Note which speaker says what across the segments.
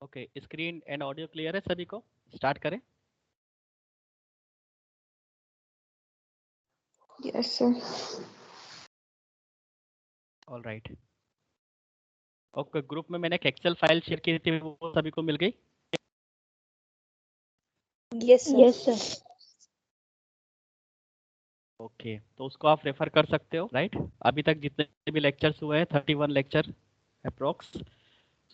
Speaker 1: Okay, screen and audio clear है सभी को? स्टार्ट करें।
Speaker 2: Yes, sir.
Speaker 1: All right. Okay, group में मैंने एक एक्सेल फाइल शेयर की थी, वो सभी को मिल गई?
Speaker 2: Yes, sir.
Speaker 3: Yes, sir.
Speaker 1: Okay, तो उसको आप रेफर कर सकते हो, राइट? अभी तक जितने भी लेक्चर्स हुए हैं 31 लेक्चर अप्रोक्स,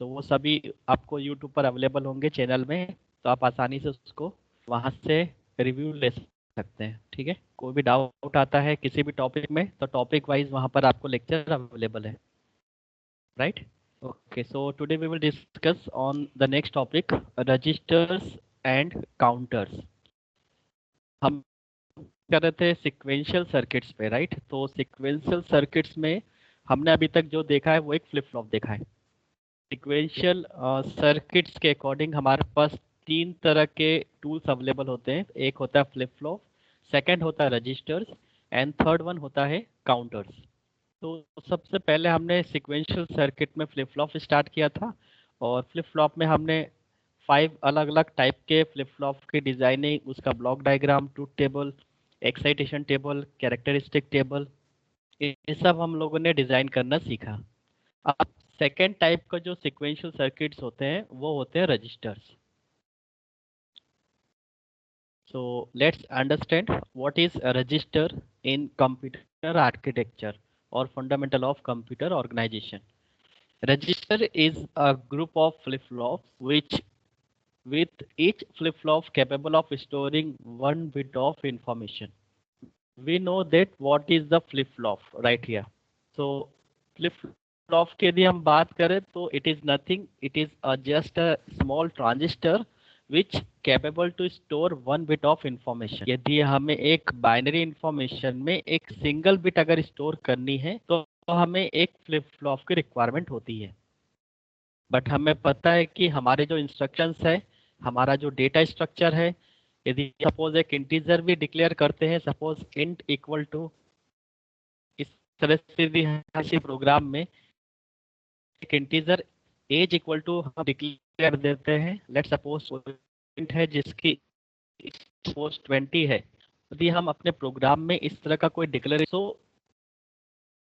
Speaker 1: तो वो सभी आपको यूट्यूब पर अवेलेबल होंगे चैनल में, तो आप आसानी से उसको वहाँ से रिव्यू ले सकते हैं। ठीक है, कोई भी डाउट आता है किसी भी टॉपिक में तो टॉपिक वाइज वहाँ पर आपको लेक्चर अवेलेबल है, right? Okay, so today we will discuss on the next topic, registers and counters. हम कर रहे थे sequential circuits पे, राइट? तो sequential circuits में हमने अभी तक जो देखा है वो एक फ्लिप फ्लॉप देखा है। sequential सर्किट्स के अकॉर्डिंग हमारे पास तीन तरह के टूल्स अवेलेबल होते हैं। एक होता है फ्लिप फ्लॉप, सेकंड होता है रजिस्टर्स एंड थर्ड वन होता है काउंटर्स। तो सबसे पहले हमने सिक्वेंशियल सर्किट में फ्लिप फ्लॉप स्टार्ट किया था, और फ्लिप फ्लॉप में हमने 5 अलग अलग टाइप के फ्लिप फ्लॉप की डिजाइनिंग, उसका block diagram, truth table, excitation table, characteristic table, ये सब हम लोगों ने डिजाइन करना सीखा। अब सेकेंड टाइप का जो सिक्वेंशियल सर्किट्स होते हैं वो होते हैं registers. So let's understand what is a register in computer architecture or fundamental of computer organization. Register is a group of flip-flops which with each flip-flop capable of storing one bit of information. We know that what is the flip-flop right here. So flip-flop के यदि हम बात करें तो it is nothing, it is just a small transistor which capable to store one bit of information. यदि हमें एक binary information में एक सिंगल बिट अगर स्टोर करनी है तो हमें एक फ्लिप फ्लॉप की रिक्वायरमेंट होती है। बट हमें पता है कि हमारे जो इंस्ट्रक्शंस है, हमारा जो डेटा स्ट्रक्चर है, यदि सपोज एक इंटीजर भी डिक्लेयर करते हैं, सपोज इंट इक्वल टू, इस तरह से भी किसी प्रोग्राम में एक इंटीजर एज इक्वल टू हम डिक्लेयर देते हैं, लेट सपोज इंट है जिसकी सपोज 20 है, यदि हम अपने प्रोग्राम में इस तरह का कोई डिक्लेरेशन, तो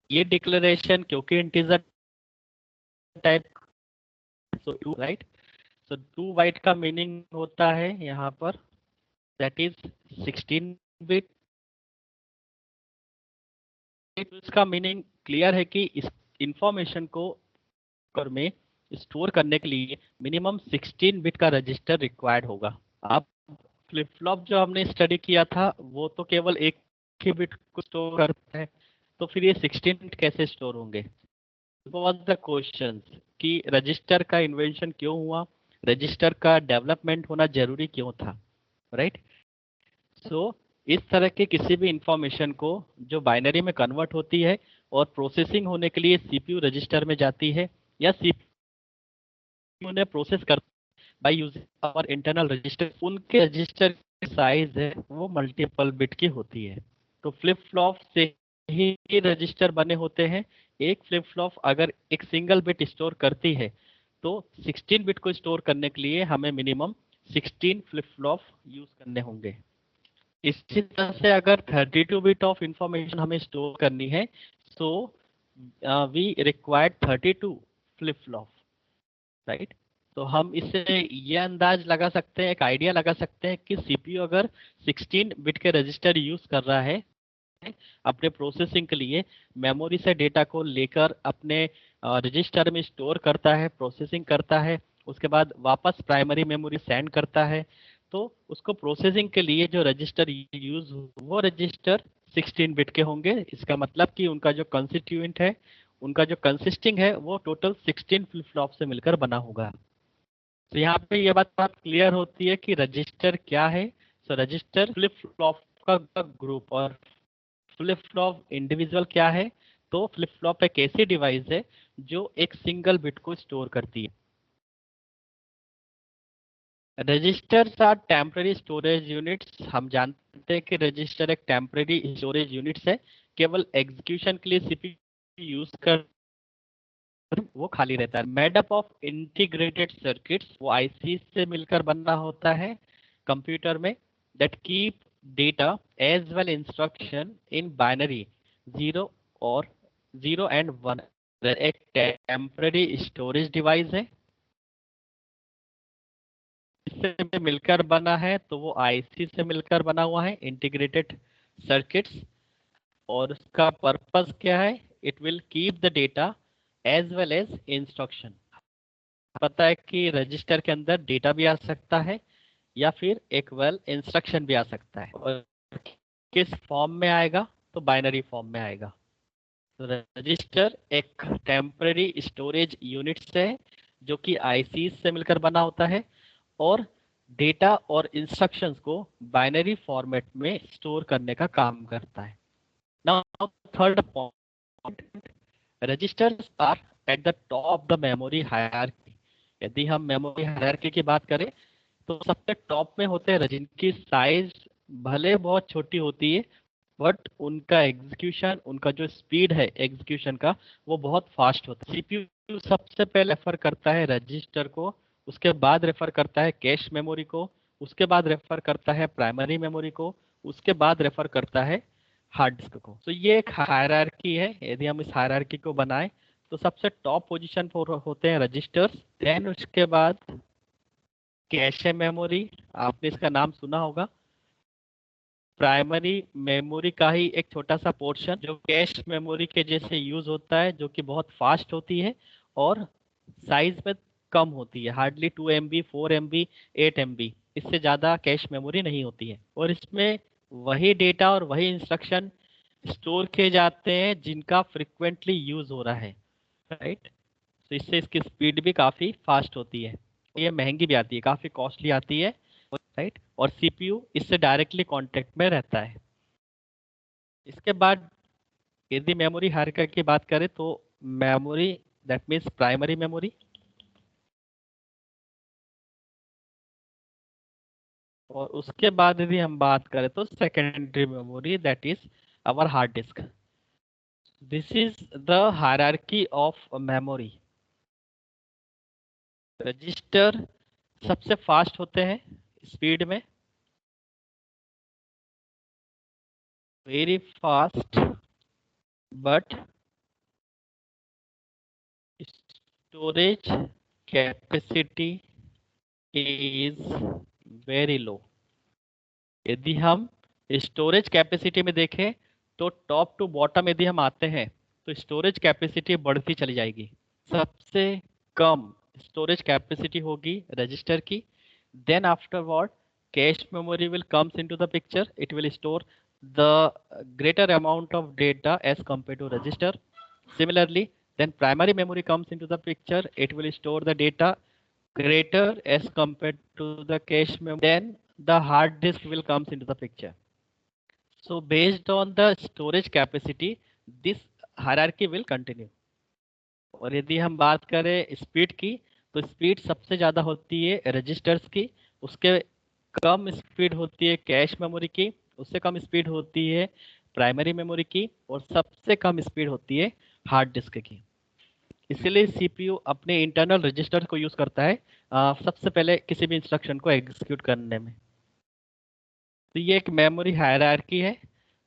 Speaker 1: ये डिक्लेरेशन क्योंकि integer type, so two right, so 2 byte का मीनिंग होता है यहाँ पर दैट इज 16 बिट। इसका मीनिंग क्लियर है कि इस इंफॉर्मेशन को कर में स्टोर करने के लिए मिनिमम 16 बिट का रजिस्टर रिक्वायर्ड होगा। अब फ्लिप फ्लॉप जो हमने स्टडी किया था वो तो केवल एक ही बिट को स्टोर करता है, तो फिर ये 16 बिट कैसे स्टोर होंगे? वाज द क्वेश्चन कि रजिस्टर का इन्वेंशन क्यों हुआ, रजिस्टर का डेवलपमेंट होना जरूरी क्यों था, राइट? सो इस तरह के किसी भी इंफॉर्मेशन को जो बाइनरी में कन्वर्ट होती है और प्रोसेसिंग होने के लिए सीपीयू रजिस्टर में जाती है, या सीपीयू ने प्रोसेस कर by using our internal register, उनके रजिस्टर की साइज है वो मल्टीपल बिट की होती है। तो फ्लिप फ्लॉप से ही रजिस्टर बने होते हैं। एक फ्लिप फ्लॉप अगर एक सिंगल बिट स्टोर करती है तो 16 बिट को स्टोर करने के लिए हमें मिनिमम 16 फ्लिप फ्लॉप यूज करने होंगे। इसी तरह से अगर 32 बिट ऑफ इंफॉर्मेशन हमें स्टोर करनी है, so we required 32 flip flop, right? तो हम इससे ये अंदाज लगा सकते हैं, एक आइडिया लगा सकते हैं कि सीपीयू अगर 16 बिट के रजिस्टर यूज कर रहा है अपने प्रोसेसिंग के लिए, मेमोरी से डेटा को लेकर अपने रजिस्टर में स्टोर करता है, प्रोसेसिंग करता है, उसके बाद वापस प्राइमरी मेमोरी सेंड करता है, तो उसको प्रोसेसिंग के लिए जो रजिस्टर यूज वो रजिस्टर 16 बिट के होंगे। इसका मतलब कि उनका जो कंस्टिट्यूएंट है, उनका जो कंसिस्टिंग है वो टोटल 16 फ्लिप फ्लॉप से मिलकर बना होगा। तो यहाँ पे ये बात क्लियर होती है कि रजिस्टर क्या है। सो रजिस्टर फ्लिप फ्लॉप का ग्रुप, और फ्लिप फ्लॉप इंडिविजुअल क्या है? तो फ्लिप फ्लॉप एक ऐसी डिवाइस है जो एक सिंगल बिट को स्टोर करती है। Registers are temporary storage units. हम जानते हैं कि रजिस्टर एक टेम्पररी स्टोरेज यूनिट्स है, केवल एग्जीक्यूशन के लिए सीपीयू यूज करता वो खाली रहता है। Made up of integrated circuits, वो आईसी से मिलकर बना होता है कंप्यूटर में, that keep data as well instruction in binary zero और 0 and 1। एक टेम्पररी स्टोरेज डिवाइस है, इससे मिलकर बना है, तो वो आईसी से मिलकर बना हुआ है, इंटीग्रेटेड सर्किट्स। और उसका पर्पस क्या है? It will keep the data as well as instruction. पता है कि रजिस्टर के अंदर डेटा भी आ सकता है या फिर एक वेल इंस्ट्रक्शन भी आ सकता है, और किस फॉर्म में आएगा? तो बाइनरी फॉर्म में आएगा। तो रजिस्टर एक टेम्पररी स्टोरेज यूनिट है जो कि आईसी से मिलकर बना होता है और डेटा और इंस्ट्रक्शंस को बाइनरी फॉर्मेट में स्टोर करने का काम करता है। Now third point, registers are at the top of the memory hierarchy. यदि हम मेमोरी हायरार्की की बात करें तो सबसे टॉप में होते हैं, जिनकी साइज भले बहुत छोटी होती है बट उनका एग्जीक्यूशन, उनका जो स्पीड है एग्जीक्यूशन का, वो बहुत फास्ट होता है। सीपीयू सबसे पहले रेफर करता है रजिस्टर को, उसके बाद रेफर करता है कैश मेमोरी को, उसके बाद रेफर करता है प्राइमरी मेमोरी को, उसके बाद रेफर करता है हार्ड डिस्क को। तो ये एक हायरार्की है। यदि हम इस हायरार्की को बनाएं तो सबसे टॉप पोजीशन पर होते हैं रजिस्टर्स, देन उसके बाद कैश मेमोरी, आपने इसका नाम सुना होगा। प्राइमरी मेमोरी का ही एक छोटा सा पोर्शन जो कैश मेमोरी के जैसे यूज होता है, जो कि बहुत फास्ट होती है और साइज में कम होती है, हार्डली 2 MB 4 MB 8 MB, इससे ज़्यादा कैश मेमोरी नहीं होती है। और इसमें वही डेटा और वही इंस्ट्रक्शन स्टोर किए जाते हैं जिनका फ्रिक्वेंटली यूज हो रहा है, राइट। तो इससे इसकी स्पीड भी काफ़ी फास्ट होती है, ये महंगी भी आती है, काफ़ी कॉस्टली आती है, राइट। और सीपीयू इससे डायरेक्टली कांटेक्ट में रहता है। इसके बाद यदि मेमोरी हायरार्की की बात करें तो memory, that means primary memory, और उसके बाद यदि हम बात करें तो secondary memory, that is our hard disk. This is the hierarchy of memory. Register सबसे फास्ट होते हैं स्पीड में, very fast, but storage capacity is very low. यदि हम स्टोरेज कैपेसिटी में देखें तो टॉप टू बॉटम यदि हम आते हैं तो स्टोरेज कैपेसिटी बढ़ती चली जाएगी। सबसे कम स्टोरेज कैपेसिटी होगी रजिस्टर की, then afterward cache memory will comes into the picture, it will store the greater amount of data as compared to register. Similarly, then primary memory comes into the picture, it will store the data greater as compared to the cache memory. Then the hard disk will comes into the picture. So based on the storage capacity, this hierarchy will continue. और यदि हम बात करें speed की तो speed सबसे ज़्यादा होती है रजिस्टर्स की, उसके कम स्पीड होती है कैश मेमोरी की, उससे कम स्पीड होती है प्राइमरी मेमोरी की, और सबसे कम स्पीड होती है हार्ड डिस्क की। इसीलिए सीपीयू अपने इंटरनल रजिस्टर को यूज़ करता है सबसे पहले किसी भी इंस्ट्रक्शन को एग्जीक्यूट करने में। तो ये एक मेमोरी हायरार्की है।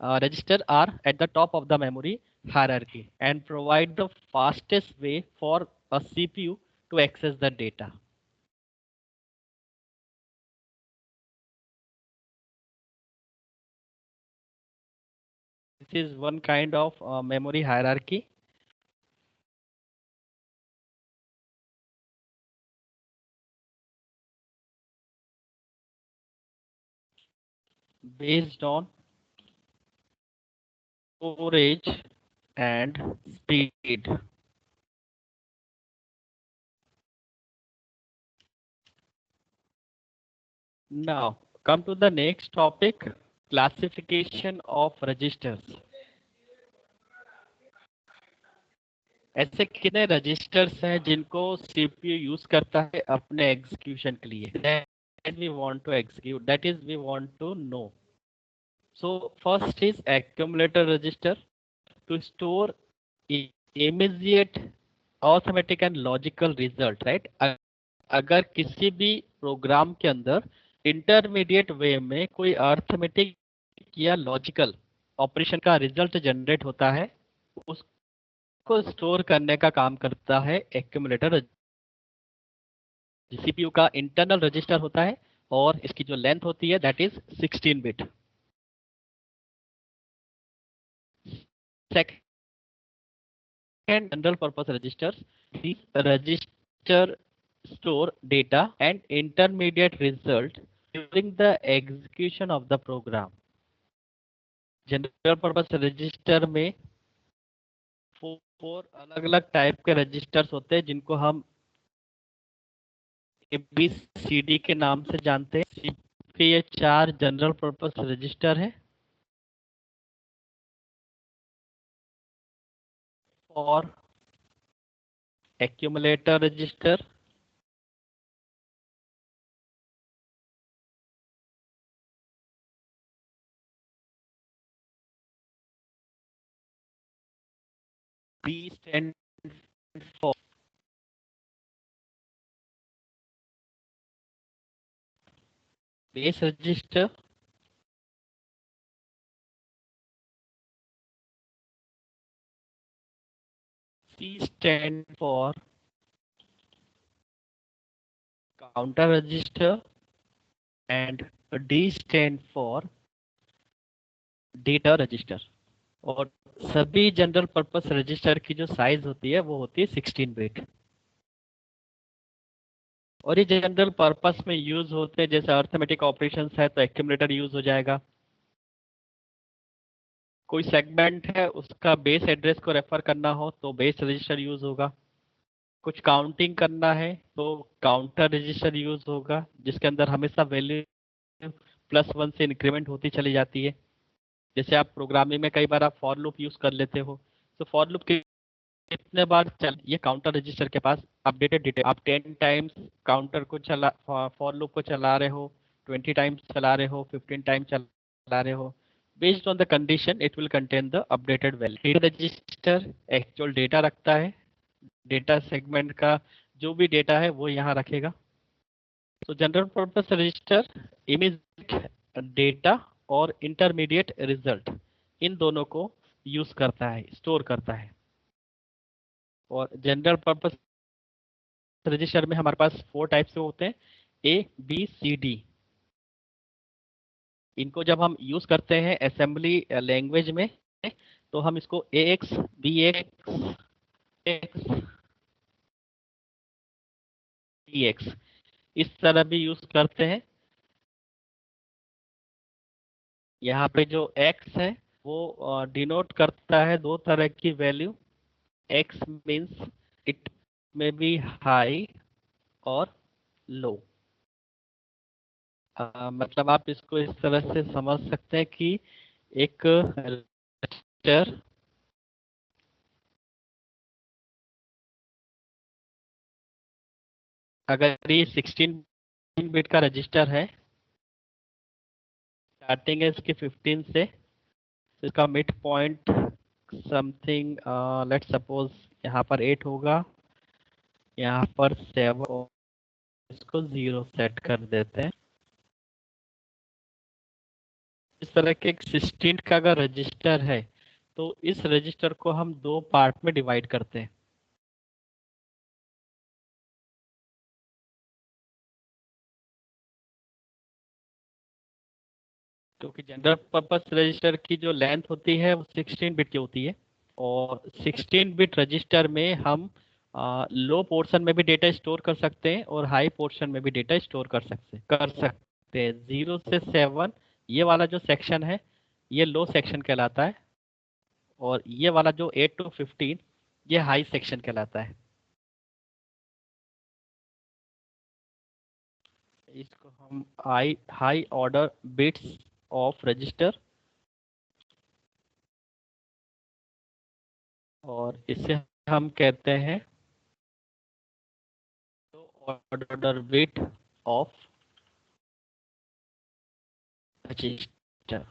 Speaker 1: Register are at the top of the memory hierarchy and provide the fastest way for a CPU to access the data. This is one kind of memory hierarchy. Based on storage and speed. Now come to the next topic, classification of registers. ऐसे कितने registers हैं जिनको CPU use करता है अपने execution के लिए, that we want to execute, that is we want to know. So first is accumulator register to store immediate arithmetic and logical result, right. अगर किसी भी प्रोग्राम के अंदर इंटरमीडिएट वे में कोई अर्थमेटिक या लॉजिकल ऑपरेशन का रिजल्ट जनरेट होता है, उसको स्टोर करने का काम करता है एक्यूमुलेटर। सीपीयू का इंटरनल रजिस्टर होता है और इसकी जो लेंथ होती है that is 16 bit. Second, general purpose registers. these register store data and intermediate result during the execution of the program। General purpose register में फोर अलग अलग टाइप के रजिस्टर्स होते हैं जिनको हम ABCD के नाम से जानते हैं। ये 4 जनरल पर्पस रजिस्टर है और accumulator register, B stand for base register, C stand for counter register and D stand for data register। और सभी जनरल पर्पस रजिस्टर की जो साइज होती है वो होती है 16 बिट। और ये जनरल पर्पस में यूज होते हैं, जैसे अर्थमेटिक ऑपरेशंस है तो एक्यूमुलेटर यूज हो जाएगा। कोई सेगमेंट है उसका बेस एड्रेस को रेफर करना हो तो बेस रजिस्टर यूज होगा। कुछ काउंटिंग करना है तो काउंटर रजिस्टर यूज होगा, जिसके अंदर हमेशा वैल्यू +1 से इंक्रीमेंट होती चली जाती है। जैसे आप प्रोग्रामिंग में कई बार आप फॉर लूप यूज कर लेते हो, तो फॉर लूप कितने बार चल, ये काउंटर रजिस्टर के पास अपडेटेड डिटेल। आप 10 टाइम्स काउंटर को चला, फॉर लूप को चला रहे हो, 20 टाइम्स चला रहे हो, 15 टाइम्स चला रहे हो, based on the condition it will contain the updated value. Data register actual data रखता है, डेटा सेगमेंट का जो भी डेटा है वो यहाँ रखेगा। तो general purpose register image data और इंटरमीडिएट रिजल्ट इन दोनों को यूज करता है, स्टोर करता है। और जनरल पर्पस रजिस्टर में हमारे पास 4 टाइप से होते हैं, ABCD। इनको जब हम यूज करते हैं असेंबली लैंग्वेज में तो हम इसको AX, BX, X, DX इस तरह भी यूज करते हैं। यहाँ पे जो X है वो डिनोट करता है 2 तरह की वैल्यू। X मीन्स इट में बी हाई और लो। मतलब आप इसको इस तरह से समझ सकते हैं कि एक रजिस्टर अगर ये 16 बिट का रजिस्टर है, स्टार्टिंग है इसकी 15 से, तो इसका mid point something let suppose यहाँ पर 8 होगा, यहाँ पर 7, इसको 0 सेट कर देते हैं। इस तरह के एक 16 का अगर रजिस्टर है तो इस रजिस्टर को हम 2 पार्ट में डिवाइड करते हैं। क्योंकि जनरल पर्पस रजिस्टर की जो लेंथ होती है वो 16 बिट की होती है, और 16 बिट रजिस्टर में हम लो पोर्शन में भी डेटा स्टोर कर सकते हैं और हाई पोर्शन में भी डेटा स्टोर कर सकते हैं। 0 से 7 ये वाला जो सेक्शन है ये लो सेक्शन कहलाता है, और ये वाला जो 8 to 15 ये हाई सेक्शन कहलाता है। इसको हम high order bits of register, और इसे हम कहते हैं ऑर्डर बिट ऑफ रजिस्टर।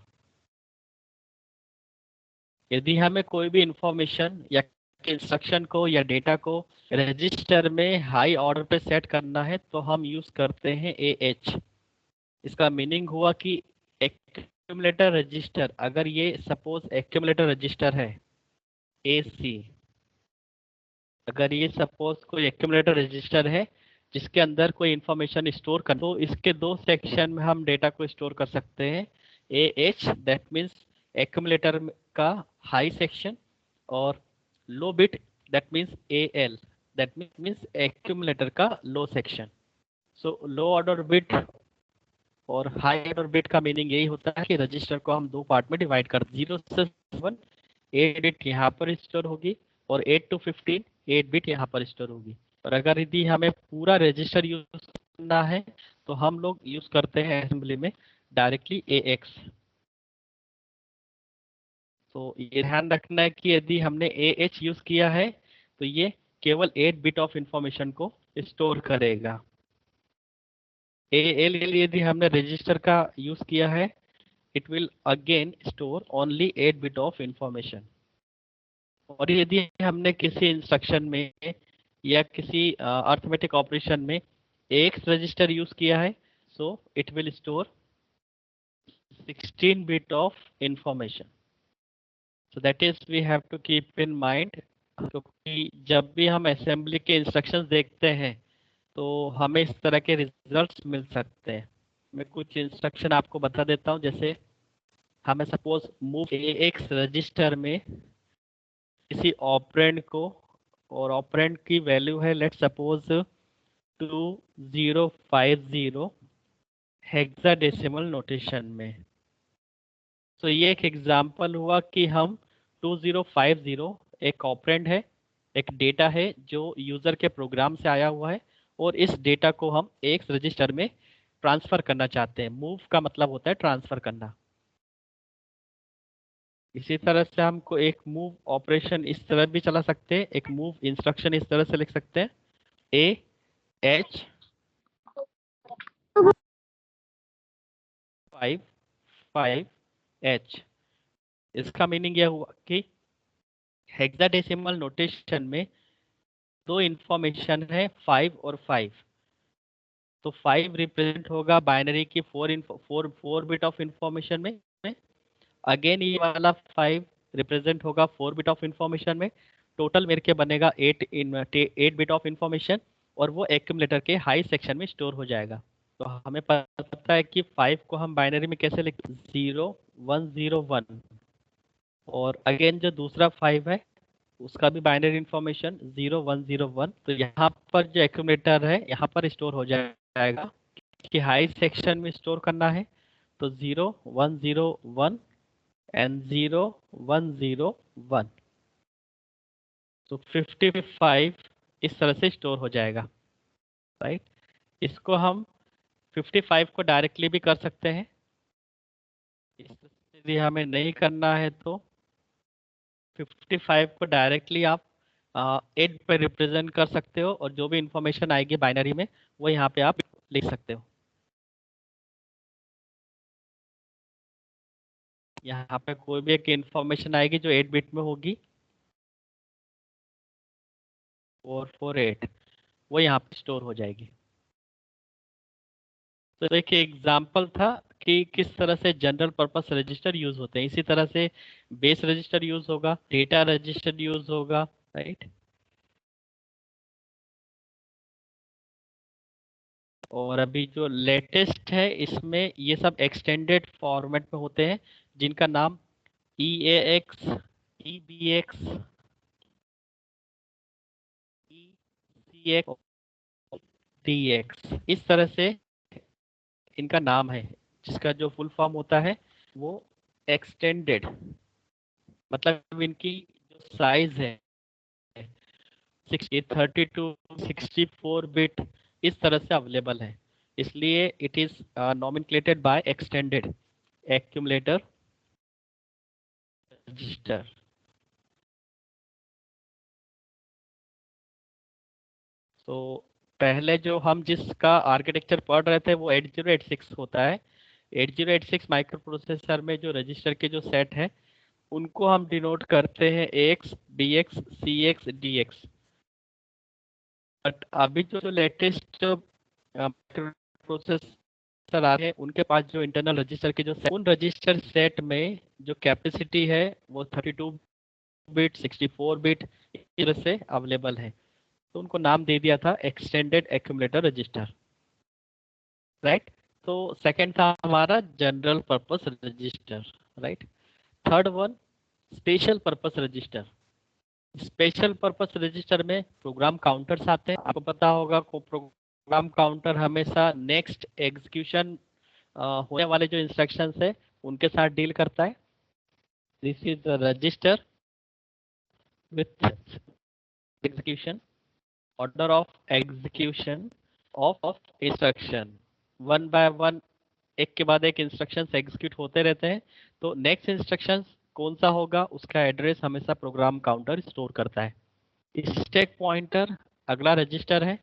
Speaker 1: यदि हमें कोई भी इंफॉर्मेशन या इंस्ट्रक्शन को या डेटा को रजिस्टर में हाई ऑर्डर पे सेट करना है तो हम यूज करते हैं AH। इसका मीनिंग हुआ कि एक्यूमुलेटर रजिस्टर, अगर ये सपोज एक्यूमुलेटर रजिस्टर है AC, अगर ये सपोज कोई एक्यूमुलेटर रजिस्टर है जिसके अंदर कोई इंफॉर्मेशन स्टोर कर, तो इसके दो सेक्शन में हम डेटा को स्टोर कर सकते हैं। AH दैट मीन्स एक्यूमुलेटर का हाई सेक्शन, और low bit that means AL that means accumulator का low section. So low order bit और हाई ऑर्डर बिट का मीनिंग यही होता है कि रजिस्टर को हम दो पार्ट में डिवाइड कर 0 से 7 8 बिट यहाँ पर स्टोर होगी और 8 to 15 8 बिट यहाँ पर स्टोर होगी। और अगर यदि हमें पूरा रजिस्टर यूज करना है तो हम लोग यूज करते हैं असेंबली में डायरेक्टली AX। तो ये ध्यान रखना है कि यदि हमने AH यूज किया है तो ये केवल 8 बिट ऑफ इंफॉर्मेशन को स्टोर करेगा। AL यदि हमने रजिस्टर का यूज किया है, it will again store only 8 bit of information। और यदि हमने किसी इंस्ट्रक्शन में या किसी अर्थमेटिक ऑपरेशन में AX रजिस्टर यूज किया है, so it will store 16 bit of information। so that is we have to keep in mind, क्योंकि जब भी हम असेंबली के इंस्ट्रक्शंस देखते हैं तो हमें इस तरह के रिजल्ट्स मिल सकते हैं। मैं कुछ इंस्ट्रक्शन आपको बता देता हूँ। जैसे हमें सपोज मूव AX रजिस्टर में किसी ऑपरेंड को, और ऑपरेंड की वैल्यू है लेट सपोज 2050 हेक्साडेसिमल नोटेशन में। तो ये एक एग्जांपल हुआ कि हम 2050 एक ऑपरेंड है, एक डेटा है जो यूजर के प्रोग्राम से आया हुआ है, और इस डेटा को हम एक रजिस्टर में ट्रांसफर करना चाहते हैं। मूव का मतलब होता है ट्रांसफर करना। इसी तरह से हमको एक मूव ऑपरेशन इस तरह भी चला सकते हैं, एक मूव इंस्ट्रक्शन इस तरह से लिख सकते हैं AH 55H। इसका मीनिंग यह हुआ कि हेक्साडेसिमल नोटेशन में दो इंफॉर्मेशन है 5 और 5। तो 5 रिप्रेजेंट होगा बाइनरी की 4 बिट ऑफ इंफॉर्मेशन में, अगेन ये वाला 5 रिप्रेजेंट होगा 4 बिट ऑफ इंफॉर्मेशन में। टोटल मेरे के बनेगा 8 बिट ऑफ इंफॉर्मेशन, और वो एक्यूमुलेटर के हाई सेक्शन में स्टोर हो जाएगा। तो हमें पता है कि 5 को हम बाइनरी में कैसे लिखते हैं, 0101। और अगेन जो दूसरा 5 है उसका भी बाइनरी इंफॉर्मेशन 0101। तो यहाँ पर जो एक्यूमुलेटर है यहाँ पर स्टोर हो जाएगा कि हाई सेक्शन में स्टोर करना है, तो 0101 एंड 0101। तो 55 इस तरह से स्टोर हो जाएगा, राइट। इसको हम 55 को डायरेक्टली भी कर सकते हैं। यदि हमें नहीं करना है तो 55 को डायरेक्टली आप 8 पे रिप्रेजेंट कर सकते हो, और जो भी इंफॉर्मेशन आएगी बाइनरी में वो यहाँ पे आप लिख सकते हो। यहाँ पे कोई भी एक इंफॉर्मेशन आएगी जो 8 बिट में होगी, 448, वो यहाँ पे स्टोर हो जाएगी। तो देखिए एग्जाम्पल था कि किस तरह से जनरल पर्पस रजिस्टर यूज होते हैं। इसी तरह से बेस रजिस्टर यूज होगा, डेटा रजिस्टर यूज होगा, राइट। और अभी जो लेटेस्ट है इसमें ये सब एक्सटेंडेड फॉर्मेट में होते हैं, जिनका नाम EAX, EBX, ECX, DX, इस तरह से इनका नाम है, जिसका जो फुल फॉर्म होता है वो एक्सटेंडेड, मतलब इनकी जो साइज है 32 64 बिट इस तरह से अवेलेबल है, इसलिए it is nomenclated by extended accumulator register. तो पहले जो हम जिसका आर्किटेक्चर पढ़ रहे थे वो 8086 होता है। 8086 माइक्रो प्रोसेसर में जो रजिस्टर के जो सेट है उनको हम डिनोट करते हैं X D X C X D X. But अभी जो लेटेस्ट प्रोसेसर आ रहे हैं उनके पास जो इंटरनल रजिस्टर के जो उन रजिस्टर सेट में जो कैपेसिटी है वो 32 बिट 64 बिट इस तरह से अवेलेबल है। तो उनको नाम दे दिया था एक्सटेंडेड एक्यूमुलेटर रजिस्टर, राइट। तो सेकंड था हमारा general purpose register, right. Third one special purpose register. Special purpose register में प्रोग्राम काउंटर्स आते हैं। आपको पता होगा को प्रोग्राम काउंटर हमेशा नेक्स्ट एग्जीक्यूशन होने वाले जो इंस्ट्रक्शंस है उनके साथ डील करता है। This is the register with execution order of execution of instruction one by one, एक के बाद एक इंस्ट्रक्शंस एग्जीक्यूट होते रहते हैं। तो नेक्स्ट इंस्ट्रक्शंस कौन सा होगा उसका एड्रेस हमेशा प्रोग्राम काउंटर स्टोर करता है। स्टैक पॉइंटर अगला रजिस्टर है।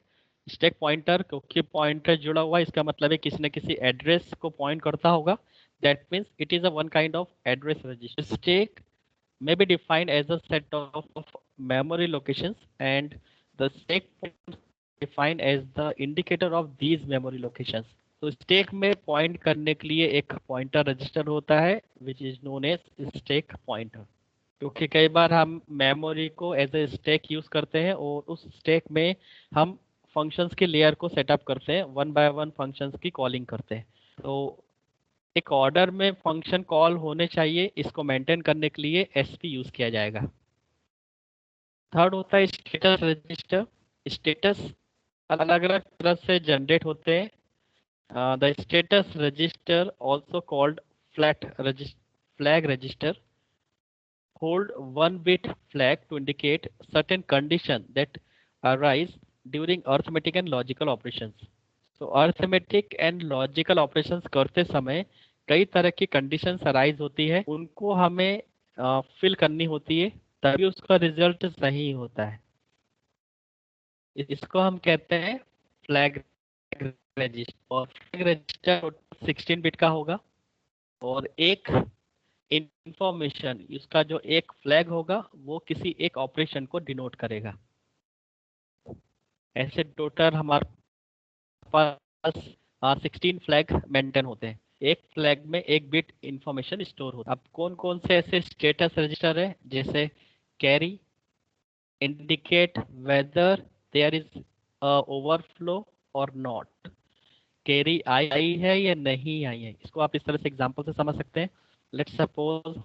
Speaker 1: स्टैक पॉइंटर क्योंकि पॉइंटर जुड़ा हुआ है इसका मतलब है किसी न किसी एड्रेस को पॉइंट करता होगा। That means it is a one kind of address register. Stack may be defined as a set of memory locations and the stack point defined as the indicator of these memory locations। तो stack में point करने के लिए एक pointer register होता है which is known as stack pointer. क्योंकि कई बार हम मेमोरी को एज ए स्टैक यूज करते हैं और उस स्टैक में हम फंक्शंस के लेयर को सेटअप करते हैं, वन बाय वन फंक्शंस की कॉलिंग करते हैं। तो एक ऑर्डर में फंक्शन कॉल होने चाहिए, इसको मेंटेन करने के लिए एसपी यूज किया जाएगा। थर्ड होता है स्टेटस रजिस्टर। स्टेटस अलग अलग तरह से जनरेट होते हैं। The status register also called flag register hold one bit flag to indicate certain condition that arise during arithmetic and logical operations। तो अर्थमेटिक एंड लॉजिकल ऑपरेशंस करते समय कई तरह की कंडीशंस अराइज होती है, उनको हमें फिल करनी होती है तभी उसका रिजल्ट सही होता है। इसको हम कहते हैं फ्लैग रजिस्टर। और फ्लैग रजिस्टर 16 बिट का होगा और एक इंफॉर्मेशन इसका जो एक फ्लैग होगा वो किसी एक ऑपरेशन को डिनोट करेगा। ऐसे टोटल हमारे पास 16 फ्लैग मेंटेन होते हैं। एक फ्लैग में एक बिट इंफॉर्मेशन स्टोर होता है। अब कौन कौन से ऐसे स्टेटस रजिस्टर है जैसे carry indicate whether there is overflow or not. Carry आई है या नहीं आई है, इसको आप इस तरह से एग्जांपल से समझ सकते हैं। लेट्स सपोज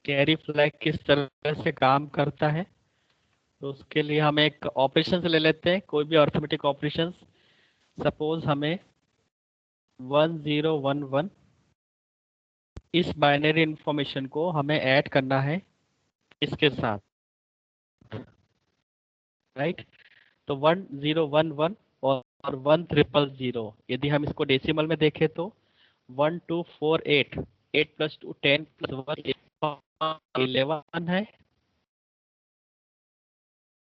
Speaker 1: कैरी फ्लैग किस तरह से काम करता है, तो उसके लिए हम एक ऑपरेशन ले लेते हैं, कोई भी अर्थमेटिक ऑपरेशन। सपोज हमें 1011 इस बाइनरी इंफॉर्मेशन को हमें ऐड करना है इसके साथ, राइट। तो 1011 और 1000, यदि हम इसको डेसिमल में देखें तो 1248, 8 + 2 10 + 1 11 है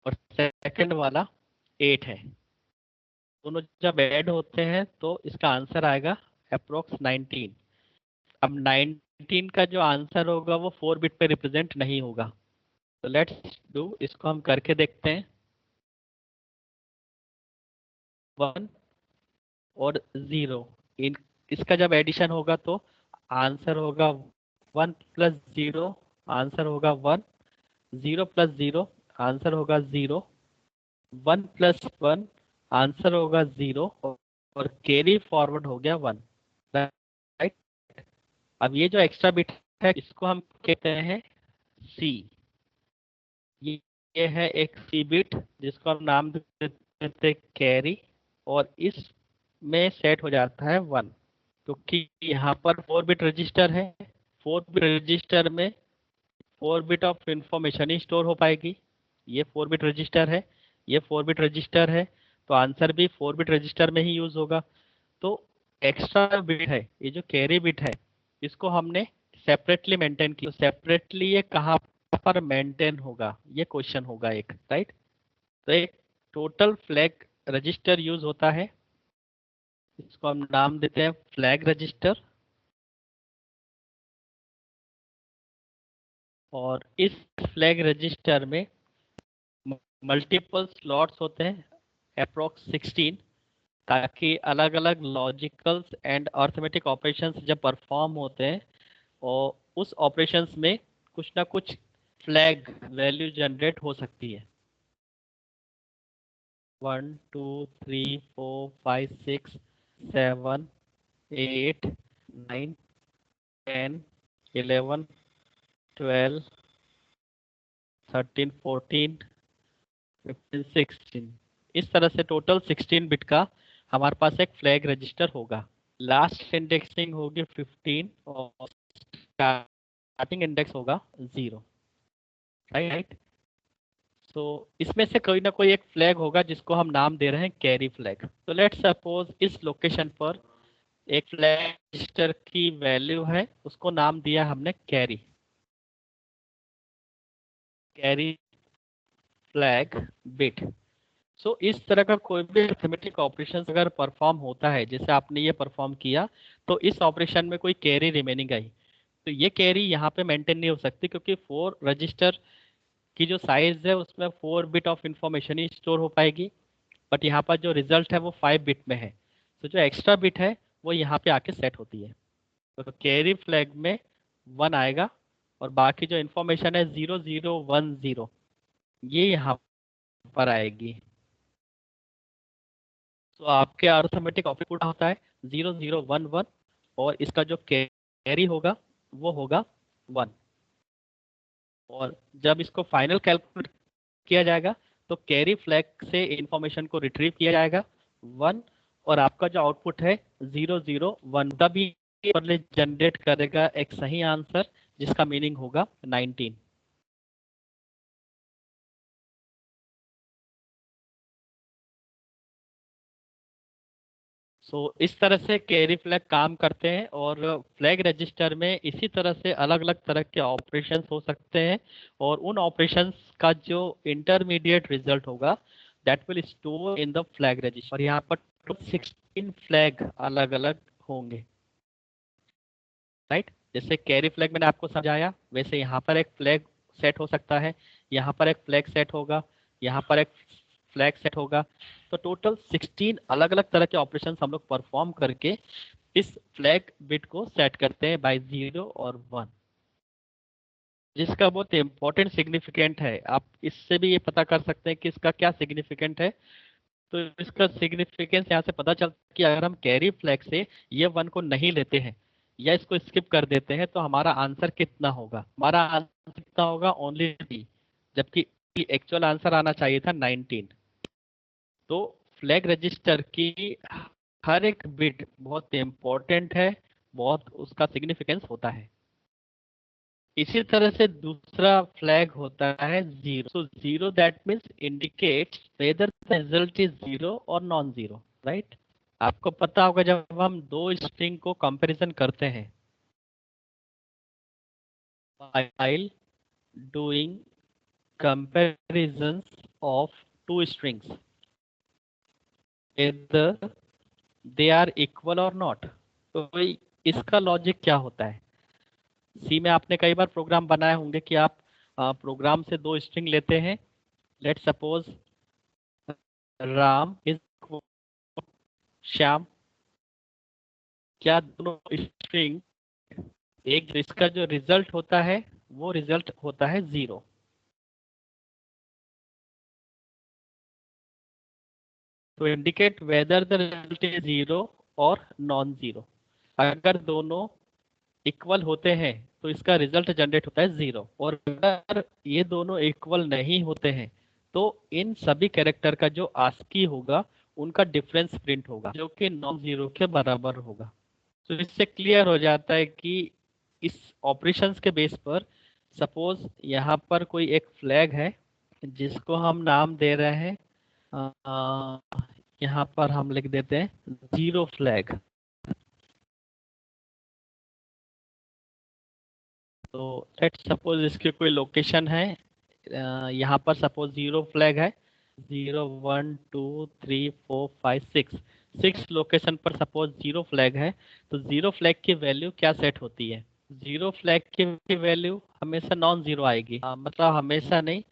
Speaker 1: और सेकंड वाला 8 है। दोनों जब ऐड होते हैं तो इसका आंसर आएगा अप्रोक्स 19। अब 19 का जो आंसर होगा वो 4 बिट पे रिप्रेजेंट नहीं होगा। तो लेट्स डू, इसको हम करके देखते हैं। 1 और 0 इन इसका जब एडिशन होगा तो आंसर होगा 1 + 0, आंसर होगा 1। 0 + 0 आंसर होगा 0। 1 + 1 आंसर होगा 0 और कैरी फॉरवर्ड हो गया 1, राइट। अब ये जो एक्स्ट्रा बिट है इसको हम कहते हैं सी। ये है एक सी बिट जिसको हम नाम देते हैं कैरी और इस में सेट हो जाता है 1 क्योंकि यहाँ पर 4 बिट रजिस्टर है। 4 बिट रजिस्टर में 4 bit of information he store हो पाएगी। ये 4 बिट रजिस्टर है, ये 4 बिट रजिस्टर है, तो आंसर भी 4 बिट रजिस्टर में ही यूज होगा। तो एक्स्ट्रा बिट है ये जो कैरी बिट है इसको हमने सेपरेटली मेंटेन किया। सेपरेटली ये कहाँ पर मेंटेन होगा ये क्वेश्चन होगा एक, राइट। तो एक टोटल फ्लैग रजिस्टर यूज होता है, इसको हम नाम देते हैं फ्लैग रजिस्टर। और इस फ्लैग रजिस्टर में मल्टीपल स्लॉट्स होते हैं, अप्रोक्स 16, ताकि अलग अलग लॉजिकल्स एंड अर्थमेटिक ऑपरेशंस जब परफॉर्म होते हैं और उस ऑपरेशंस में कुछ ना कुछ फ्लैग वैल्यू जनरेट हो सकती है। 1 2 3 4 5 6 7 8 9 10 11 12 13 14 15 16, इस तरह से टोटल 16 बिट का हमारे पास एक फ्लैग रजिस्टर होगा। लास्ट इंडेक्सिंग होगी 15 और स्टार्टिंग इंडेक्स होगा 0, राइट। तो इसमें से कोई ना कोई एक फ्लैग होगा जिसको हम नाम दे रहे हैं कैरी फ्लैग। तो लेट्स सपोज इस लोकेशन पर एक फ्लैग रजिस्टर की वैल्यू है, उसको नाम दिया हमने कैरी, कैरी फ्लैग बिट। सो इस तरह का कोई भी अरिथमेटिक ऑपरेशन अगर परफॉर्म होता है, जैसे आपने ये परफॉर्म किया, तो इस ऑपरेशन में कोई कैरी रिमेनिंग आई, तो ये कैरी यहाँ पे मेंटेन नहीं हो सकती, क्योंकि 4 रजिस्टर की जो साइज है उसमें 4 bit of information he store हो पाएगी, बट यहाँ पर जो रिजल्ट है वो 5 बिट में है। तो जो एक्स्ट्रा बिट है वो यहाँ पे आके सेट होती है। तो कैरी फ्लैग में 1 आएगा और बाकी जो इंफॉर्मेशन है 0010 ये यहाँ पर आएगी। तो आपके अर्थमेटिक आउटपुट होता है 0011 और इसका जो कैरी होगा वो होगा 1। और जब इसको फाइनल कैलकुलेट किया जाएगा तो कैरी फ्लैग से इंफॉर्मेशन को रिट्रीव किया जाएगा 1, और आपका जो आउटपुट है 001 तभी जनरेट करेगा एक सही आंसर जिसका मीनिंग होगा 19। इस तरह से कैरी फ्लैग काम करते हैं, और फ्लैग रजिस्टर में इसी तरह से अलग अलग तरह के ऑपरेशंस हो सकते हैं, और उन ऑपरेशंस का जो इंटरमीडिएट रिजल्ट होगा that will store in the flag register. और यहाँ पर 16 फ्लैग अलग अलग होंगे, राइट। जैसे कैरी फ्लैग मैंने आपको समझाया, वैसे यहाँ पर एक फ्लैग सेट हो सकता है, यहाँ पर एक फ्लैग सेट होगा, यहाँ पर एक फ्लैग सेट होगा। तो टोटल 16 अलग अलग तरह के ऑपरेशन हम लोग परफॉर्म करके इस फ्लैग बिट को सेट करते हैं बाय 0 और 1, जिसका बहुत इंपॉर्टेंट सिग्निफिकेंट है। आप इससे भी ये पता कर सकते हैं कि इसका क्या सिग्निफिकेंट है। तो इसका सिग्निफिकेंस यहाँ से पता चलता है कि अगर हम कैरी फ्लैग से ये 1 को नहीं लेते हैं या इसको स्किप कर देते हैं तो हमारा आंसर कितना होगा। हमारा आंसर कितना होगा, ओनली 3, जबकि एक्चुअल आंसर आना चाहिए था 19। तो फ्लैग रजिस्टर की हर एक बिट बहुत इंपॉर्टेंट है, बहुत उसका सिग्निफिकेंस होता है। इसी तरह से दूसरा फ्लैग होता है 0। सो 0 that means indicates weather the result is 0 और नॉन 0, राइट। आपको पता होगा जब हम दो स्ट्रिंग को कंपैरिजन करते हैं, while doing comparisons of two strings, whether they are equal or not, तो इसका लॉजिक क्या होता है। सी में आपने कई बार प्रोग्राम बनाए होंगे कि आप प्रोग्राम से दो स्ट्रिंग लेते हैं। Let suppose Ram is Shyam. क्या दोनों स्ट्रिंग एक, इसका जो रिजल्ट होता है वो रिजल्ट होता है 0। तो indicate whether the result is 0 और नॉन 0। अगर दोनों इक्वल होते हैं तो इसका रिजल्ट जनरेट होता है 0, और अगर ये दोनों इक्वल नहीं होते हैं तो इन सभी कैरेक्टर का जो आस्की होगा उनका डिफरेंस प्रिंट होगा जो कि नॉन 0 के बराबर होगा। तो इससे क्लियर हो जाता है कि इस ऑपरेशंस के बेस पर सपोज यहाँ पर कोई एक फ्लैग है जिसको हम नाम दे रहे हैं, यहाँ पर हम लिख देते हैं 0 फ्लैग। तो लेट सपोज इसकी कोई लोकेशन है, यहाँ पर सपोज 0 फ्लैग है, 0 1 2 3 4 5 6 6 लोकेशन पर सपोज जीरो फ्लैग है, तो जीरो फ्लैग की वैल्यू क्या सेट होती है? जीरो फ्लैग की वैल्यू हमेशा नॉन जीरो आएगी, मतलब हमेशा नहीं,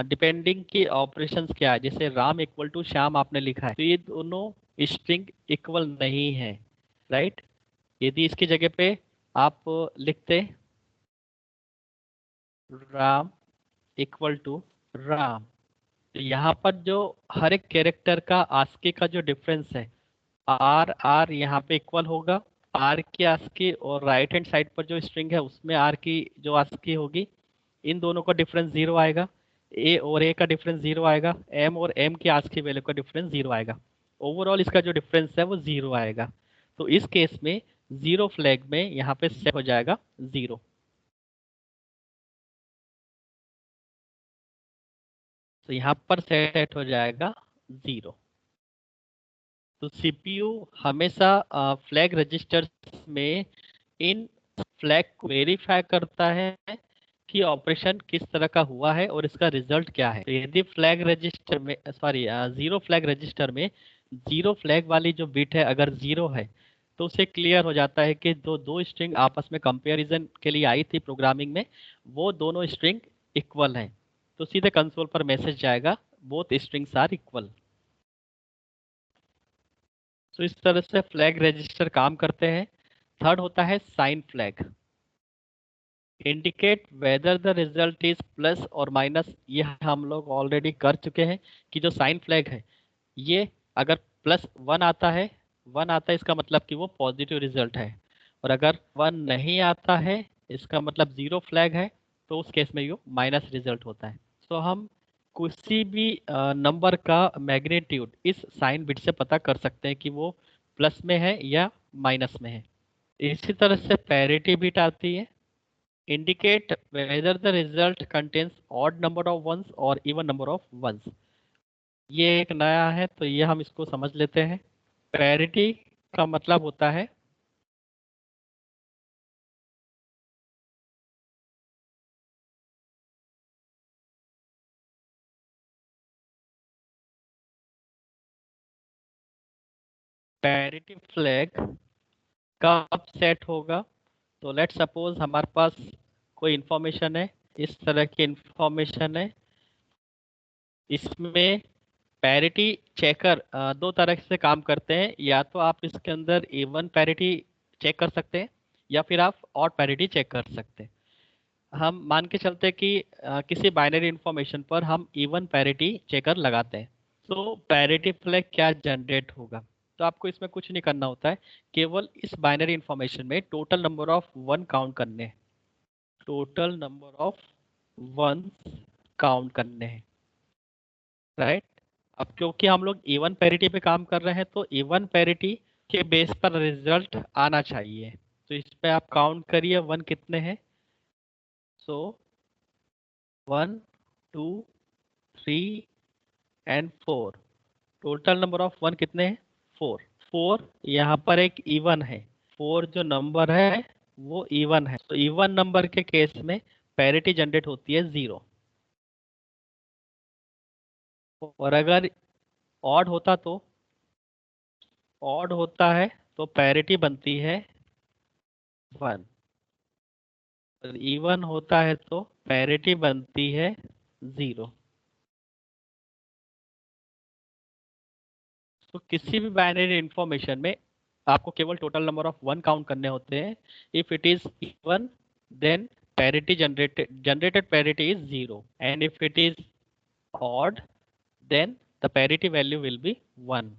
Speaker 1: डिपेंडिंग की ऑपरेशंस क्या है। जैसे राम इक्वल टू श्याम आपने लिखा है, तो ये दोनों स्ट्रिंग इक्वल नहीं है, राइट। यदि इसकी जगह पे आप लिखते राम इक्वल टू राम, तो यहाँ पर जो हर एक कैरेक्टर का आस्की का जो डिफरेंस है, आर आर यहाँ पे इक्वल होगा, आर की आस्की और राइट हैंड साइड पर जो स्ट्रिंग है उसमें आर की जो आस्की होगी, इन दोनों का डिफरेंस जीरो आएगा। ए और ए का डिफरेंस जीरो आएगा, एम और एम की आस्की वैल्यू का डिफरेंस जीरो आएगा। ओवरऑल इसका जो डिफरेंस है वो जीरो आएगा। तो इस केस में जीरो फ्लैग में यहाँ पे सेट हो जाएगा जीरो। तो यहाँ पर सेट हो जाएगा जीरो। तो सीपीयू हमेशा फ्लैग रजिस्टर में इन फ्लैग को वेरीफाई करता है कि ऑपरेशन किस तरह का हुआ है और इसका रिजल्ट क्या है। तो यदि फ्लैग रजिस्टर में, सॉरी, जीरो फ्लैग रजिस्टर में जीरो फ्लैग वाली जो बिट है अगर जीरो है, तो उसे क्लियर हो जाता है कि जो दो स्ट्रिंग आपस में कंपैरिजन के लिए आई थी प्रोग्रामिंग में, वो दोनों स्ट्रिंग इक्वल हैं। तो सीधे कंसोल पर मैसेज जाएगा, बोथ स्ट्रिंग्स आर इक्वल। तो इस तरह से फ्लैग रजिस्टर काम करते हैं। थर्ड होता है sign flag, indicate whether the result is plus और माइनस। ये हम लोग ऑलरेडी कर चुके हैं कि जो साइन फ्लैग है, ये अगर प्लस वन आता है, वन आता है इसका मतलब कि वो पॉजिटिव रिजल्ट है, और अगर वन नहीं आता है इसका मतलब जीरो फ्लैग है, तो उस केस में वो माइनस रिजल्ट होता है। तो हम किसी भी नंबर का मैग्नीट्यूड इस साइन बिट से पता कर सकते हैं कि वो प्लस में है या माइनस में है। इसी तरह से पैरिटी बिट आती है, indicate whether the result contains odd number of ones or even number of ones। ये एक नया है तो ये हम इसको समझ लेते हैं। पैरिटी का मतलब होता है पैरिटी फ्लैग कब सेट होगा। तो लेट सपोज हमारे पास कोई इंफॉर्मेशन है, इस तरह की इंफॉर्मेशन है, इसमें पैरिटी चेकर दो तरह से काम करते हैं। या तो आप इसके अंदर इवन पैरिटी चेक कर सकते हैं या फिर आप ऑड पैरिटी चेक कर सकते हैं। हम मान के चलते हैं कि किसी बाइनरी इंफॉर्मेशन पर हम इवन पैरिटी चेकर लगाते हैं, तो पैरिटी फ्लैग क्या जनरेट होगा। तो आपको इसमें कुछ नहीं करना होता है, केवल इस बाइनरी इंफॉर्मेशन में total number of one count करने हैं, total number of one count करने हैं, राइट। अब क्योंकि हम लोग इवन पैरिटी पे काम कर रहे हैं, तो इवन पैरिटी के बेस पर रिजल्ट आना चाहिए। तो इस पे आप काउंट करिए वन कितने हैं। सो 1 2 3 and 4, total number of one कितने हैं? फोर। फोर यहाँ पर एक इवन है, फोर जो नंबर है वो इवन है, तो इवन नंबर के केस में पैरिटी जनरेट होती है जीरो। और अगर ऑड होता तो, ऑड होता है तो पैरिटी बनती है वन, और इवन होता है तो पैरिटी बनती है जीरो। तो किसी भी बाइनरी इंफॉर्मेशन में आपको केवल total number of one count करने होते हैं। If it is even, then parity generated parity is zero, and if it is odd then the parity value will be 1।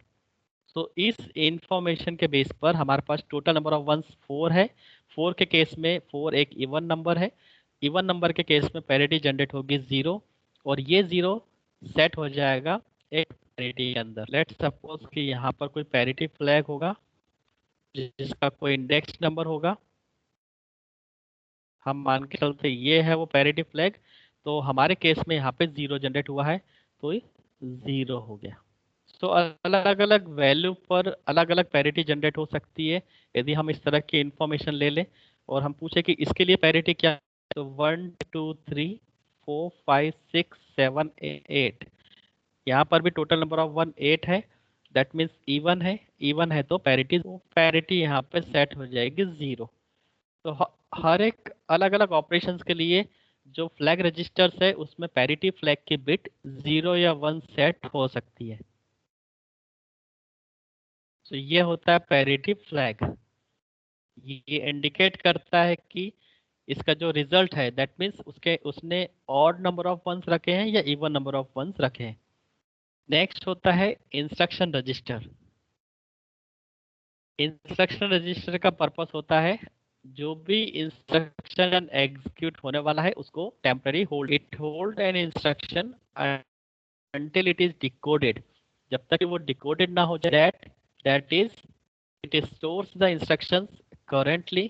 Speaker 1: तो इस इंफॉर्मेशन के बेस पर हमारे पास total number of ones four है। फोर के केस में फोर एक इवन नंबर है, इवन नंबर के केस में पैरिटी जनरेट होगी जीरो, और ये जीरो सेट हो जाएगा एक पैरिटी के अंदर। लेट सपोज कि यहाँ पर कोई पैरिटी फ्लैग होगा जिसका कोई इंडेक्स नंबर होगा, हम मान के चलते ये है वो पैरिटी फ्लैग। तो हमारे केस में यहाँ पे जीरो जनरेट हुआ है, तो ये जीरो हो गया। तो अलग अलग वैल्यू पर अलग अलग पैरिटी जनरेट हो सकती है। यदि हम इस तरह की इंफॉर्मेशन ले लें और हम पूछे कि इसके लिए पैरिटी क्या है, तो 1 2 3 4 5 6 7 8, यहाँ पर भी टोटल नंबर ऑफ 1 8 है, दैट मीन्स इवन है तो पैरिटी यहाँ पे सेट हो जाएगी 0। तो हर एक अलग अलग ऑपरेशंस के लिए जो फ्लैग रजिस्टर्स है उसमें पैरिटी फ्लैग की बिट 0 या 1 सेट हो सकती है। तो ये होता है पैरिटी फ्लैग। ये इंडिकेट करता है कि इसका जो रिजल्ट है दैट मीन्स उसने ऑड नंबर ऑफ वंस रखे हैं या इवन नंबर ऑफ वंस रखे हैं। नेक्स्ट होता है इंस्ट्रक्शन रजिस्टर। इंस्ट्रक्शन रजिस्टर का पर्पस होता है जो भी इंस्ट्रक्शन एग्जीक्यूट होने वाला है उसको temporary hold an instruction until it is decoded। जब तक कि वो डिकोडेड ना हो जाए that is it stores the instructions currently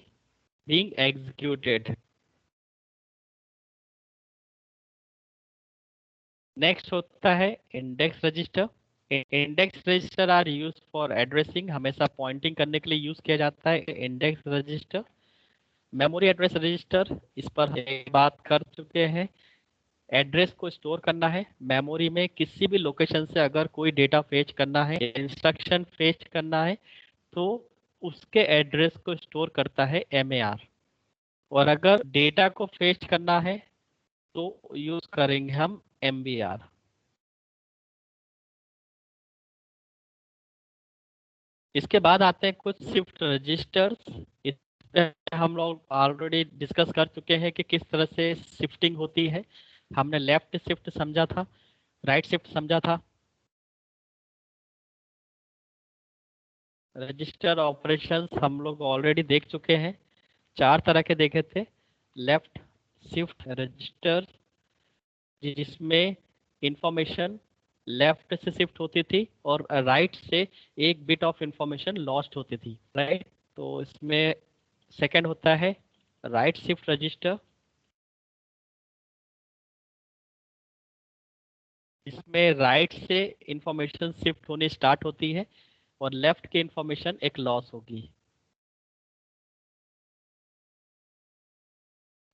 Speaker 1: being executed। Next होता है index register. Index register are use for addressing, हमेशा पॉइंटिंग करने के लिए यूज किया जाता है index register. Memory address register, इस पर हम बात कर चुके हैं। एड्रेस को स्टोर करना है मेमोरी में, किसी भी लोकेशन से अगर कोई डेटा फेच करना है, इंस्ट्रक्शन फेच करना है तो उसके एड्रेस को स्टोर करता है MAR। और अगर डेटा को फेच करना है तो यूज करेंगे हम MBR। इसके बाद आते हैं कुछ शिफ्ट रजिस्टर्स। इस पे हम लोग ऑलरेडी डिस्कस कर चुके हैं कि किस तरह से शिफ्टिंग होती है। हमने लेफ्ट शिफ्ट समझा था, राइट शिफ्ट समझा था। रजिस्टर ऑपरेशंस हम लोग ऑलरेडी देख चुके हैं, 4 तरह के देखे थे। लेफ्ट शिफ्ट रजिस्टर जिसमें इंफॉर्मेशन लेफ्ट से शिफ्ट होती थी और राइट से एक बिट ऑफ इंफॉर्मेशन लॉस्ट होती थी, राइट। तो इसमें सेकंड होता है राइट शिफ्ट रजिस्टर। इसमें राइट से इंफॉर्मेशन शिफ्ट होनी स्टार्ट होती है और लेफ्ट की इंफॉर्मेशन एक लॉस होगी।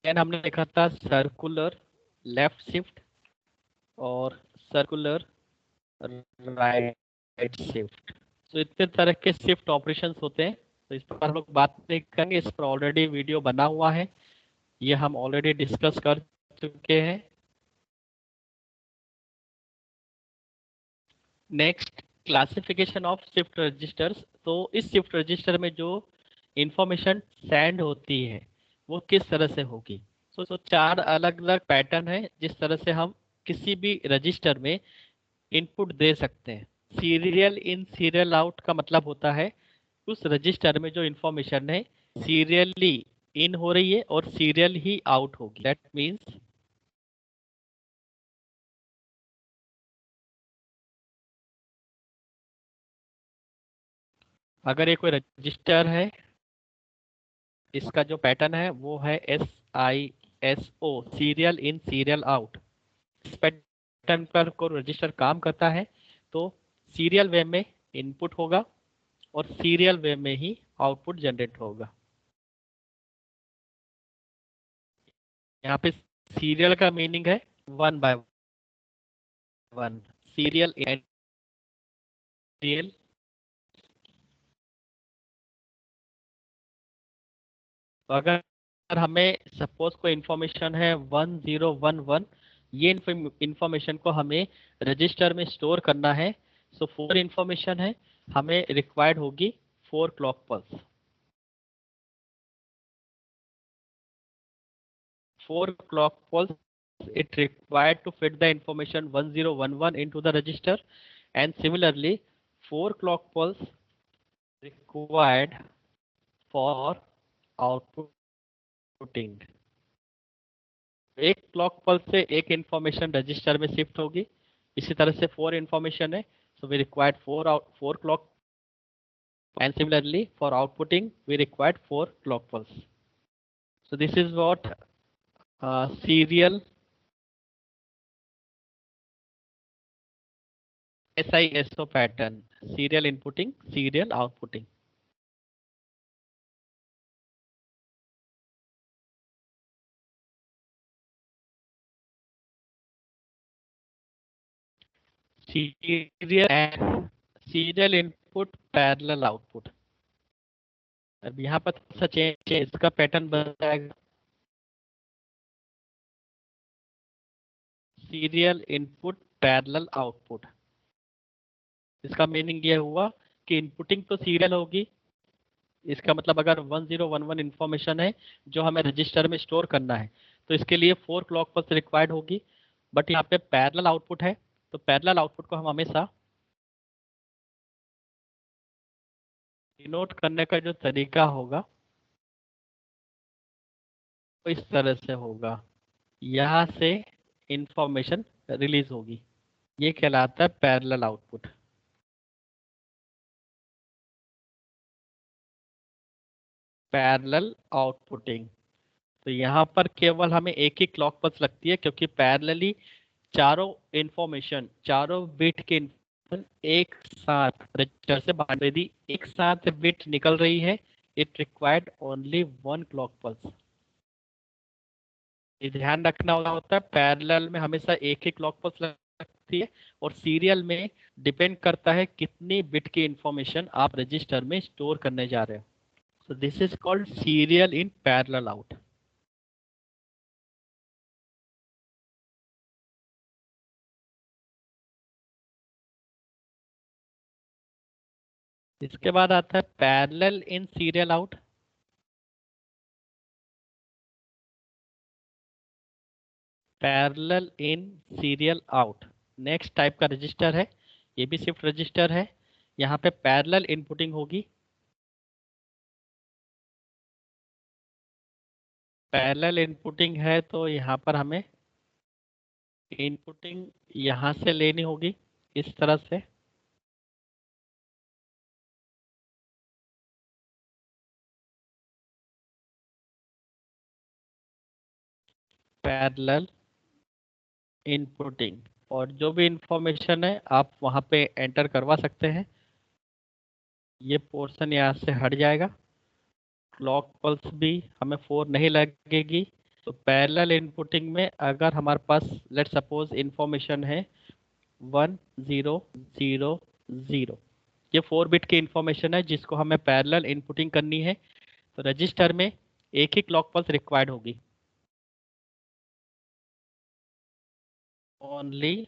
Speaker 1: देन हमने देखा था सर्कुलर लेफ्ट शिफ्ट और सर्कुलर राइट शिफ्ट। तो इतने तरह के शिफ्ट ऑपरेशंस होते हैं, तो इस पर हम लोग बात नहीं करेंगे, इस पर ऑलरेडी वीडियो बना हुआ है, ये हम ऑलरेडी डिस्कस कर चुके हैं। Next classification of shift registers. तो इस शिफ्ट रजिस्टर में जो इंफॉर्मेशन सेंड होती है वो किस तरह से होगी। तो 4 अलग अलग पैटर्न है जिस तरह से हम किसी भी रजिस्टर में इनपुट दे सकते हैं। सीरियल इन सीरियल आउट का मतलब होता है उस रजिस्टर में जो इंफॉर्मेशन है सीरियली इन हो रही है और सीरियल ही आउट होगी। दैट मीन्स अगर ये कोई रजिस्टर है, इसका जो पैटर्न है वो है SISO, serial in serial out. इस पैटर्न पर कोई रजिस्टर काम करता है तो सीरियल वे में इनपुट होगा और सीरियल वे में ही आउटपुट जनरेट होगा। यहाँ पे सीरियल का मीनिंग है 1 बाय 1, सीरियल एंड सीरियल। तो अगर हमें सपोज कोई इंफॉर्मेशन है 1011, ये इंफॉर्मेशन को हमें रजिस्टर में स्टोर करना है। सो 4 इंफॉर्मेशन है, हमें रिक्वायर्ड होगी 4 clock pulse. 4 clock pulse it required to fit the information 1011 into the register, and similarly 4 clock pulse required for outputting। एक क्लॉक पल्स से एक इंफॉर्मेशन रजिस्टर में शिफ्ट होगी, इसी तरह से 4 इंफॉर्मेशन है, so we required 4 clock, and similarly for outputting we required 4 clock pulse। So this is what serial SISO pattern, serial inputting, serial outputting। Serial input parallel output. अब यहाँ पर थोड़ा चेंज है, इसका पैटर्न बदल जाएगा। सीरियल इनपुट पैरेलल आउटपुट, इसका meaning ये हुआ कि इनपुटिंग तो सीरियल होगी। इसका मतलब अगर 1011 इंफॉर्मेशन है जो हमें रजिस्टर में स्टोर करना है तो इसके लिए 4 क्लॉक पल्स रिक्वायर्ड होगी। बट यहाँ पे पैरेलल आउटपुट है, तो पैरेलल आउटपुट को हम हमेशा डिनोट करने का जो तरीका होगा वो इस तरह से होगा, यहाँ से इंफॉर्मेशन रिलीज होगी, ये कहलाता है पैरेलल आउटपुट। पैरेलल आउटपुटिंग, तो यहाँ पर केवल हमें एक ही क्लॉक पल्स लगती है क्योंकि पैरेलली चारों इंफॉर्मेशन, चारों बिट के information एक साथ रजिस्टर से बाहर, यदि एक साथ बिट निकल रही है it required only 1 clock pulse. ये ध्यान रखना होता है, पैरेलल में हमेशा एक ही क्लॉक पल्स लगती है और सीरियल में डिपेंड करता है कितनी बिट की इंफॉर्मेशन आप रजिस्टर में स्टोर करने जा रहे हो। So this is called serial in parallel out. इसके बाद आता है parallel in serial out. Parallel in serial out next type का रजिस्टर है, ये भी शिफ्ट रजिस्टर है। यहाँ पे पैरेलल इनपुटिंग होगी। पैरेलल इनपुटिंग है तो यहाँ पर हमें इनपुटिंग यहाँ से लेनी होगी इस तरह से। पैरेलल इनपुटिंग, और जो भी इंफॉर्मेशन है आप वहाँ पे एंटर करवा सकते हैं। ये पोर्शन यहाँ से हट जाएगा, क्लॉक पल्स भी हमें 4 नहीं लगेगी। तो पैरेलल इनपुटिंग में अगर हमारे पास लेट सपोज इंफॉर्मेशन है 1000, ये 4 बिट की इंफॉर्मेशन है जिसको हमें पैरेलल इनपुटिंग करनी है, तो रजिस्टर में एक ही क्लॉक पल्स रिक्वायर्ड होगी, ओनली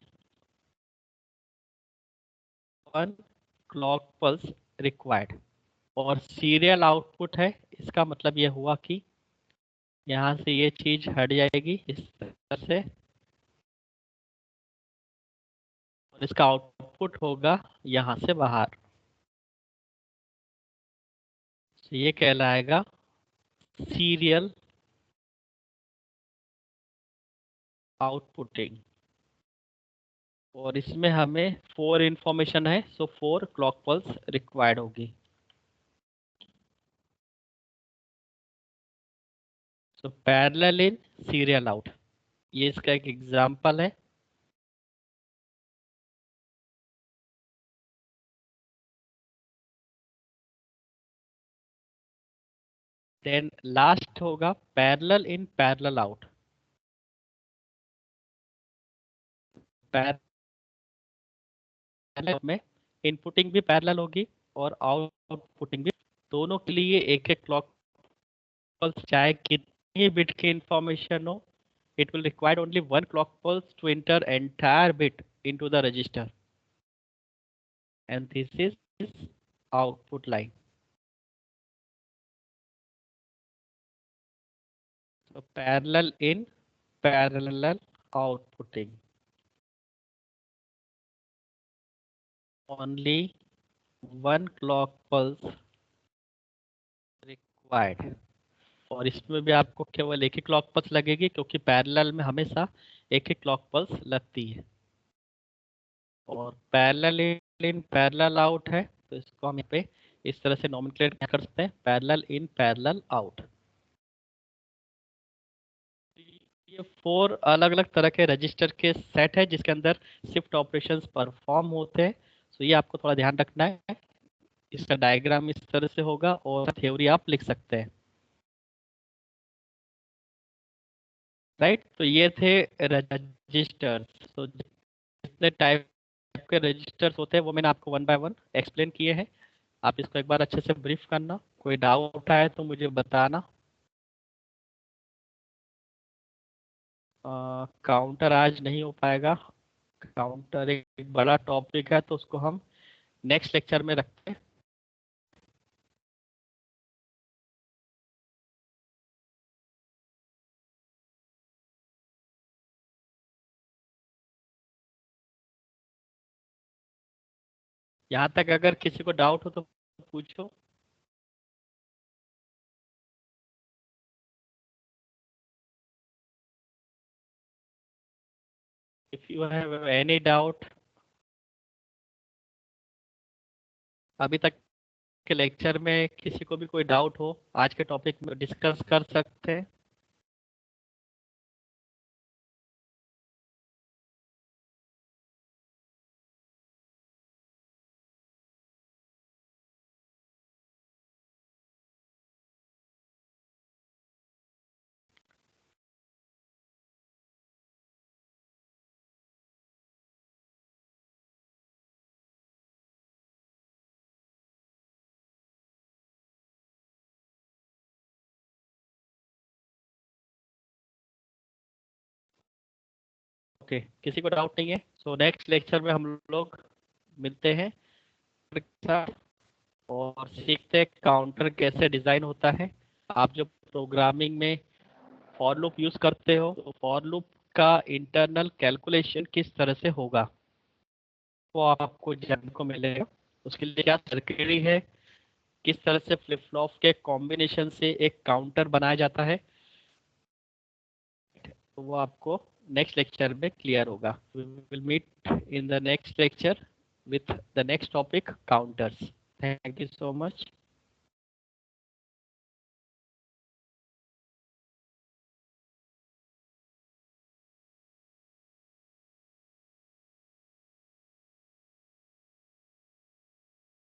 Speaker 1: 1 क्लॉक पल्स रिक्वायर्ड। और सीरियल आउटपुट है, इसका मतलब ये हुआ कि यहाँ से ये चीज हट जाएगी इस तरह से, और इसका आउटपुट होगा यहाँ से बाहर। तो ये कहलाएगा सीरियल आउटपुटिंग। और इसमें हमें 4 इंफॉर्मेशन है, सो 4 क्लॉक पल्स रिक्वायर्ड होगी। So parallel in serial out, ये इसका एक एग्जांपल है। देन लास्ट होगा parallel in parallel out. Parallel में इनपुटिंग भी पैरेलल होगी और आउटपुटिंग भी, दोनों के लिए एक एक क्लॉक पल्स, चाहे कितनी बिट की इंफॉर्मेशन हो it will require only 1 clock pulse to enter entire bit into the register, and this is output line. So parallel in, parallel outputting, only 1 clock pulse required। और इसमें भी आपको केवल एक ही क्लॉक पल्स लगेगी क्योंकि पैरेलल में हमेशा एक ही क्लॉक पल्स लगती है। और पैरेलल इन पैरेलल आउट है तो इसको हम यहाँ पे इस तरह से नॉमेनक्लेट कर सकते हैं, पैरेलल इन पैरेलल आउट। ये 4 अलग अलग तरह के रजिस्टर के सेट है जिसके अंदर शिफ्ट ऑपरेशंस परफॉर्म होते हैं। तो ये आपको थोड़ा ध्यान रखना है, इसका डायग्राम इस तरह से होगा और थ्योरी आप लिख सकते हैं। राइट, तो ये थे रजिस्टर्स। तो जितने टाइप के रजिस्टर्स होते हैं वो मैंने आपको वन बाय वन एक्सप्लेन किए हैं। आप इसको एक बार अच्छे से ब्रीफ करना, कोई डाउट आए तो मुझे बताना। काउंटर आज नहीं हो पाएगा, काउंटर एक बड़ा टॉपिक है तो उसको हम नेक्स्ट लेक्चर में रखते हैं। यहाँ तक अगर किसी को डाउट हो तो पूछो। If you have any doubt, अभी तक के लेक्चर में किसी को भी कोई डाउट हो आज के टॉपिक में डिस्कस कर सकते हैं। ओके, किसी को डाउट नहीं है, सो नेक्स्ट लेक्चर में हम लोग मिलते हैं और सीखते हैं काउंटर कैसे डिजाइन होता है। आप जो प्रोग्रामिंग में फॉर लूप यूज करते हो तो फॉर लूप का इंटरनल कैलकुलेशन किस तरह से होगा वो आपको जानने को मिलेगा। उसके लिए क्या सर्किटरी है, किस तरह से फ्लिप फ्लॉप के कॉम्बिनेशन से एक काउंटर बनाया जाता है, तो वो आपको नेक्स्ट लेक्चर में क्लियर होगा। We will meet in the next lecture with the next topic, counters. Thank you so much.